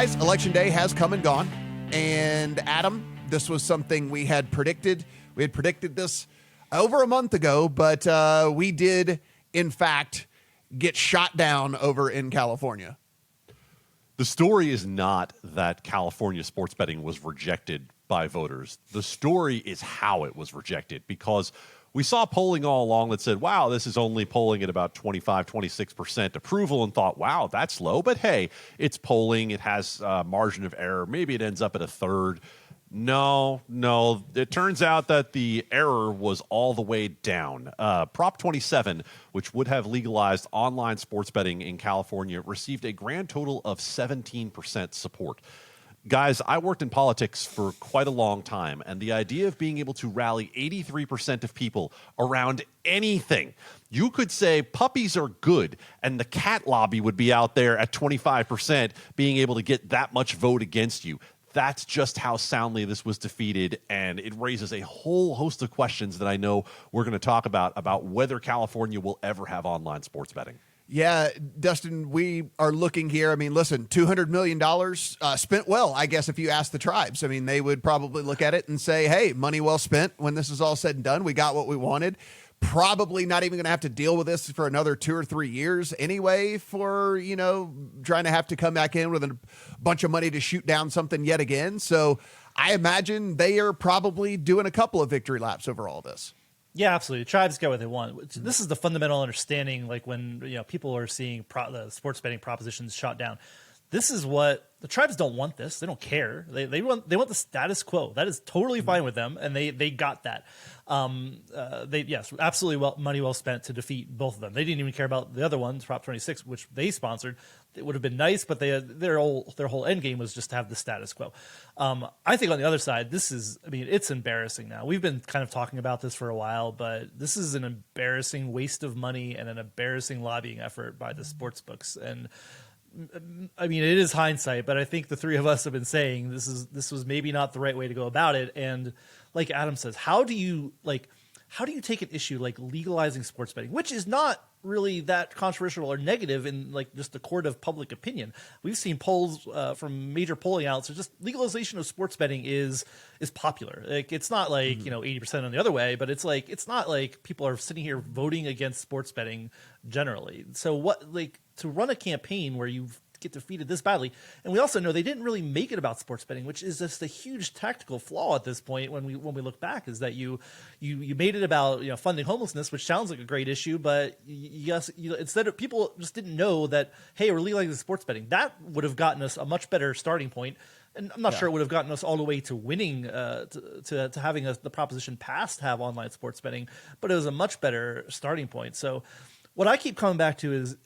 Guys, Election Day has come and gone. And Adam, this was something we had predicted. We had predicted this over a month ago, but we did, in fact, get shot down over in California. The story is not that California sports betting was rejected by voters. The story is how it was rejected, because we saw polling all along that said, wow, this is only polling at about 25, 26% approval, and thought, wow, that's low. But hey, it's polling. It has a margin of error. Maybe it ends up at a third. No. It turns out that the error was all the way down. Prop 27, which would have legalized online sports betting in California, received a grand total of 17% support. Guys, I worked in politics for quite a long time, and the idea of being able to rally 83% of people around anything, you could say puppies are good, and the cat lobby would be out there at 25% being able to get that much vote against you. That's just how soundly this was defeated, and it raises a whole host of questions that I know we're going to talk about whether California will ever have online sports betting. Yeah, Dustin, we are looking here. I mean, listen, $200 million spent well, I guess, if you ask the tribes. I mean, they would probably look at it and say, hey, money well spent. When this is all said and done, we got what we wanted. Probably not even going to have to deal with this for another 2 or 3 years anyway, for, trying to have to come back in with a bunch of money to shoot down something yet again. So I imagine they are probably doing a couple of victory laps over all this. Yeah, absolutely. Tribes get what they want. This is the fundamental understanding, like when people are seeing the sports betting propositions shot down. This is what the tribes don't want. This, they don't care. They want the status quo. That is totally fine with them, and they got that. Yes, absolutely money well spent to defeat both of them. They didn't even care about the other ones, Prop 26, which they sponsored. It would have been nice, but their whole end game was just to have the status quo. I think on the other side, it's embarrassing now. We've been kind of talking about this for a while, but this is an embarrassing waste of money and an embarrassing lobbying effort by the sports books. And I mean, it is hindsight, but I think the three of us have been saying this was maybe not the right way to go about it. And like Adam says, how do you take an issue like legalizing sports betting, which is not really that controversial or negative in like just the court of public opinion? We've seen polls from major polling outlets. So just legalization of sports betting is popular. Like, it's not like 80% on the other way, but it's not like people are sitting here voting against sports betting generally. So what, like, to run a campaign where you get defeated this badly, and we also know they didn't really make it about sports betting, which is just a huge tactical flaw at this point. When we look back, is that you made it about funding homelessness, which sounds like a great issue, but instead of, people just didn't know that, hey, we're legalizing sports betting. That would have gotten us a much better starting point. And I'm not sure it would have gotten us all the way to winning, to having the proposition passed to have online sports betting, but it was a much better starting point. So what I keep coming back to is,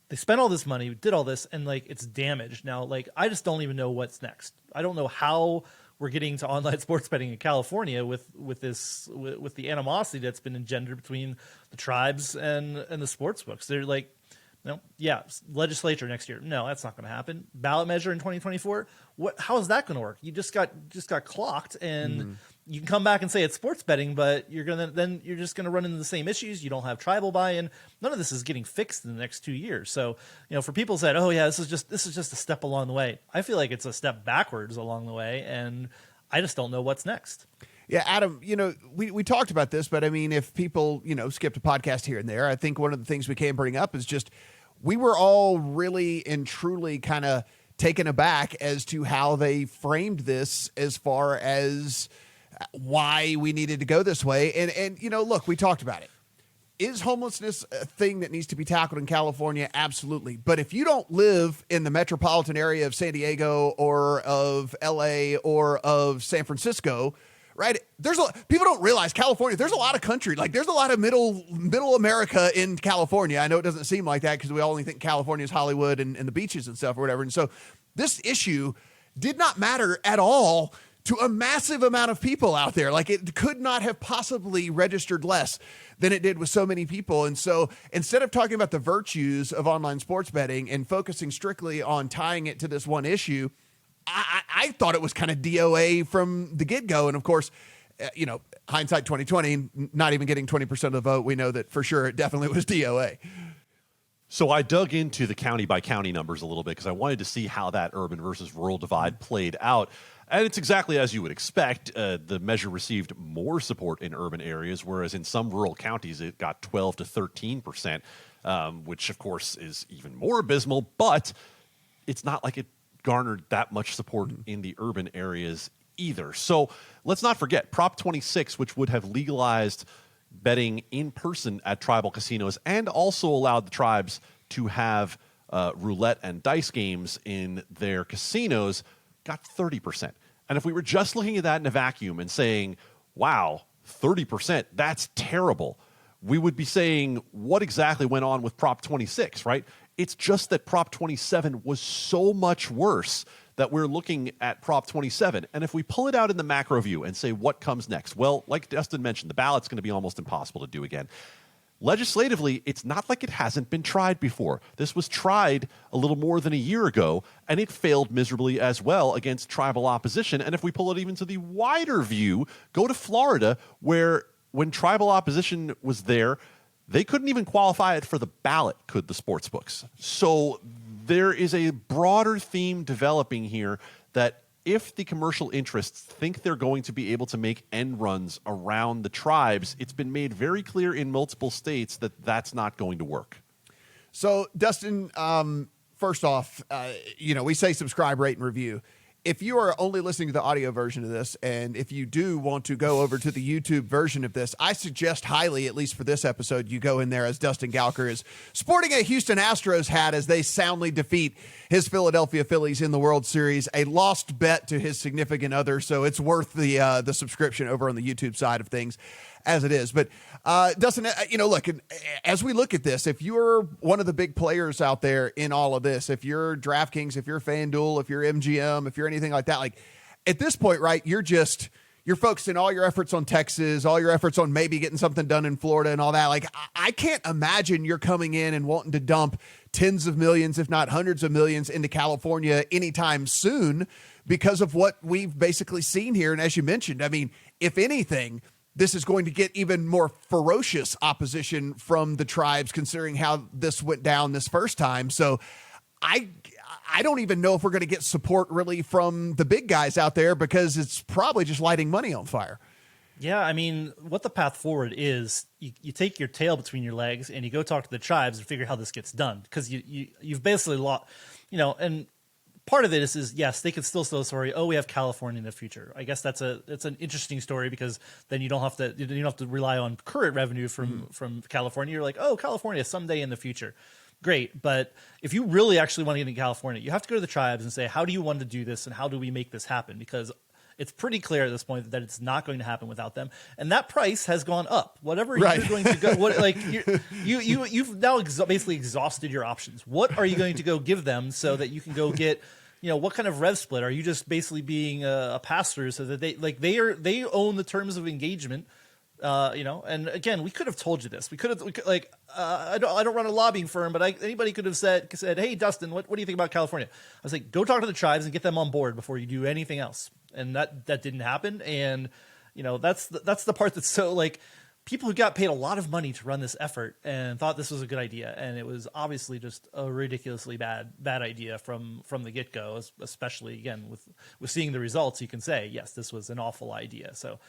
they spent all this money, did all this, and like it's damaged. Now, like, I just don't even know what's next. I don't know how we're getting to online sports betting in California with the animosity that's been engendered between the tribes and the sports books. They're like, legislature next year. No, that's not going to happen. Ballot measure in 2024. How is that going to work? You just got clocked, and you can come back and say it's sports betting, but you're just gonna run into the same issues. You don't have tribal buy-in. None of this is getting fixed in the next 2 years. So, for people said, oh yeah, this is just a step along the way. I feel like it's a step backwards along the way, and I just don't know what's next. Yeah, Adam, we talked about this, but I mean, if people, skipped a podcast here and there, I think one of the things we can bring up is just, we were all really and truly kind of taken aback as to how they framed this as far as why we needed to go this way. And look, we talked about it. Is homelessness a thing that needs to be tackled in California? Absolutely. But if you don't live in the metropolitan area of San Diego or of LA or of San Francisco, right? People don't realize California, there's a lot of country. Like, there's a lot of middle America in California. I know it doesn't seem like that because we only think California is Hollywood and the beaches and stuff or whatever. And so this issue did not matter at all to a massive amount of people out there. Like, it could not have possibly registered less than it did with so many people. And so instead of talking about the virtues of online sports betting and focusing strictly on tying it to this one issue, I thought it was kind of DOA from the get-go. And of course, hindsight 2020, not even getting 20% of the vote, we know that for sure it definitely was DOA. So I dug into the county by county numbers a little bit because I wanted to see how that urban versus rural divide played out. And it's exactly as you would expect. The measure received more support in urban areas, whereas in some rural counties it got 12 to 13%, which of course is even more abysmal. But it's not like it garnered that much support in the urban areas either. So let's not forget Prop 26, which would have legalized betting in person at tribal casinos and also allowed the tribes to have roulette and dice games in their casinos, got 30%. And if we were just looking at that in a vacuum and saying, wow, 30%, that's terrible, we would be saying, what exactly went on with Prop 26, right? It's just that Prop 27 was so much worse that we're looking at Prop 27. And if we pull it out in the macro view and say what comes next, well, like Dustin mentioned, the ballot's going to be almost impossible to do again. Legislatively, it's not like it hasn't been tried before. This was tried a little more than a year ago, and it failed miserably as well against tribal opposition. And if we pull it even to the wider view, go to Florida, where when tribal opposition was there, they couldn't even qualify it for the ballot, could the sports books. So there is a broader theme developing here that if the commercial interests think they're going to be able to make end runs around the tribes, it's been made very clear in multiple states that that's not going to work. So, Dustin, first off, we say subscribe, rate, and review. If you are only listening to the audio version of this, and if you do want to go over to the YouTube version of this, I suggest highly, at least for this episode, you go in there as Dustin Gouker is sporting a Houston Astros hat as they soundly defeat his Philadelphia Phillies in the World Series, a lost bet to his significant other, so it's worth the subscription over on the YouTube side of things as it is. But Dustin, look, as we look at this, if you're one of the big players out there in all of this, if you're DraftKings, if you're FanDuel, if you're MGM, if you're anything like that, like at this point, right, you're focusing all your efforts on Texas, all your efforts on maybe getting something done in Florida and all that. Like, I can't imagine you're coming in and wanting to dump tens of millions, if not hundreds of millions, into California anytime soon because of what we've basically seen here. And as you mentioned, I mean, if anything, this is going to get even more ferocious opposition from the tribes, considering how this went down this first time. So I don't even know if we're going to get support really from the big guys out there because it's probably just lighting money on fire. Yeah, I mean, what the path forward is, you take your tail between your legs and you go talk to the tribes and figure how this gets done, because you've basically lost, and part of it is yes, they can still tell the story. Oh, we have California in the future. I guess it's an interesting story because then you don't have to rely on current revenue from California. You're like, oh, California someday in the future. Great. But if you really actually want to get into California, you have to go to the tribes and say, how do you want to do this and how do we make this happen? Because it's pretty clear at this point that it's not going to happen without them, and that price has gone up. Whatever right. You're going to go, you've now basically exhausted your options. What are you going to go give them so that you can go get, what kind of rev split? Are you just basically being a pass-through so that they own the terms of engagement? And again, we could have told you this. I don't run a lobbying firm, but anybody could have said, hey, Dustin, what do you think about California? I was like, go talk to the tribes and get them on board before you do anything else. And that didn't happen. And, that's the part that's so, like, people who got paid a lot of money to run this effort and thought this was a good idea. And it was obviously just a ridiculously bad idea from the get-go, especially, again, with seeing the results, you can say, yes, this was an awful idea. So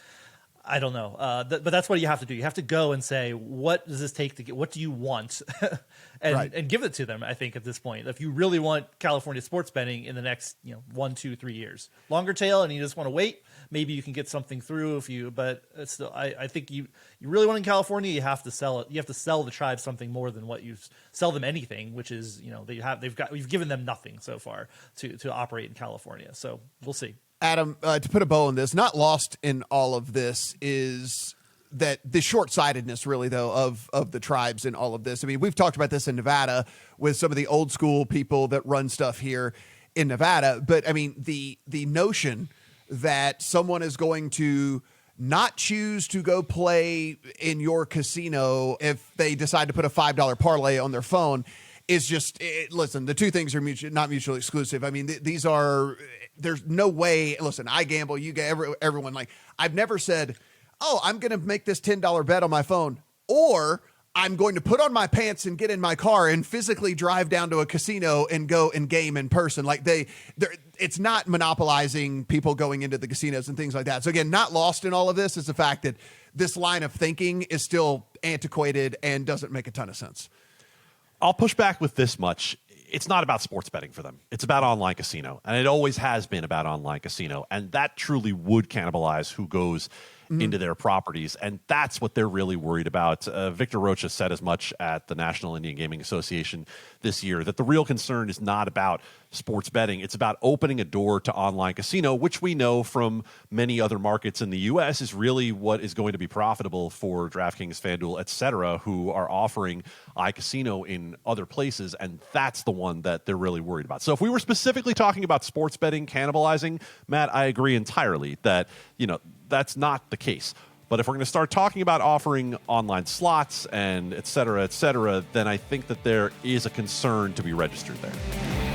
I don't know. But that's what you have to do. You have to go and say, what does this take to get, what do you want? and give it to them, I think, at this point. If you really want California sports betting in the next, 1, 2, 3 years. Longer tail and you just want to wait, maybe you can get something through but it's still, I think you really want in California, you have to sell it. You have to sell the tribe something more than what you sell them anything, which is, we've given them nothing so far to operate in California. So we'll see. Adam, to put a bow on this, not lost in all of this is that the short-sightedness, really, though, of the tribes in all of this. I mean, we've talked about this in Nevada with some of the old school people that run stuff here in Nevada. But I mean, the notion that someone is going to not choose to go play in your casino if they decide to put a $5 parlay on their phone is just, listen, the two things are not mutually exclusive. I mean, there's no way, listen, I gamble, you everyone, like, I've never said, oh, I'm going to make this $10 bet on my phone, or I'm going to put on my pants and get in my car and physically drive down to a casino and go and game in person. Like it's not monopolizing people going into the casinos and things like that. So again, not lost in all of this is the fact that this line of thinking is still antiquated and doesn't make a ton of sense. I'll push back with this much. It's not about sports betting for them. It's about online casino. And it always has been about online casino. And that truly would cannibalize who goes into their properties. And that's what they're really worried about. Victor Rocha said as much at the National Indian Gaming Association this year, that the real concern is not about sports betting. It's about opening a door to online casino, which we know from many other markets in the U.S. is really what is going to be profitable for DraftKings, FanDuel, et cetera, who are offering iCasino in other places. And that's the one that they're really worried about. So if we were specifically talking about sports betting cannibalizing, Matt, I agree entirely that, that's not the case. But if we're going to start talking about offering online slots and et cetera, then I think that there is a concern to be registered there.